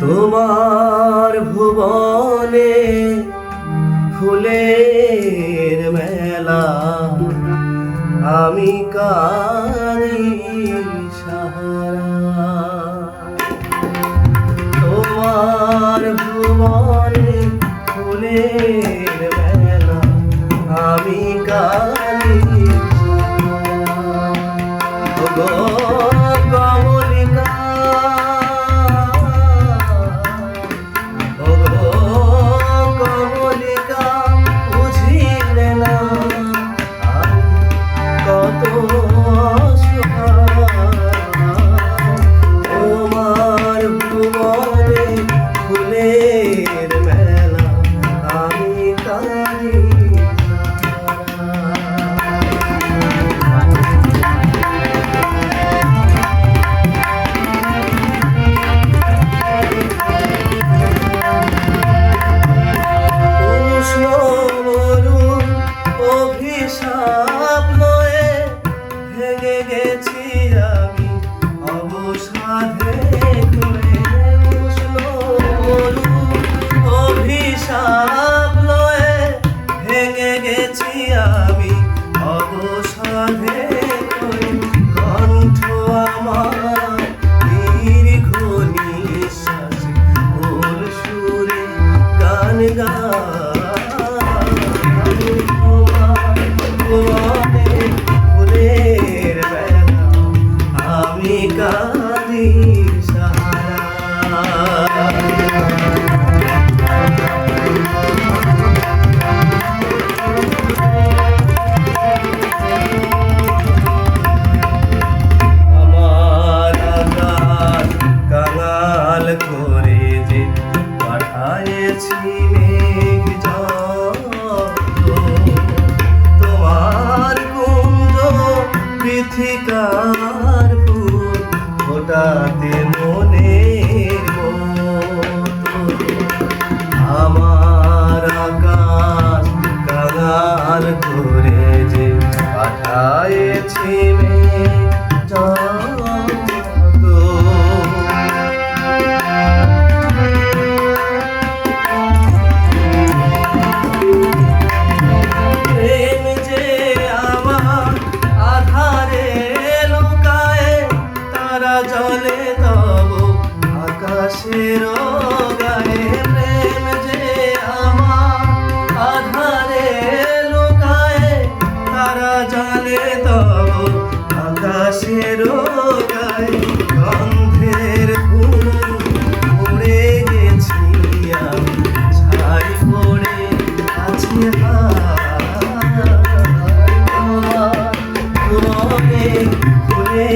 তোমার ভুবনে ফুলের মেলা, আমি কারি সাহারা। তোমার ভুবনে ফুলের মেলা, আমি কারি কমলিকা। তোমার ভুবনে ফুলের মেলা, আমি কারি অভিশাপ লয়ে ভেঙে গেছি আমি অবসাদে করে। অভিশাপ লয়ে ভেঙে গেছি আমি অবসাদে করে। কণ্ঠ আমার দীর্ঘ নিঃশ্বাসে ভুল সুরে গান ফুলের বেলা, আমি কারি সাহারা। আমার আকাশ কাঙাল করে যে পাঠায়েছি মেঘ পৃথিকার ফুল ফোটাতে মনের মতো। আমার আকাশ কাঙাল করে যে পাঠায়েছি মেঘ জলে তব আকাশের গায়ে। প্রেম যে আমার আধারে লুকায়, তারা জলে তব আকাশের গায়ে। গন্ধের ফুল উড়ে গেছি আমি, ছাই পড়ে আছি ফুলে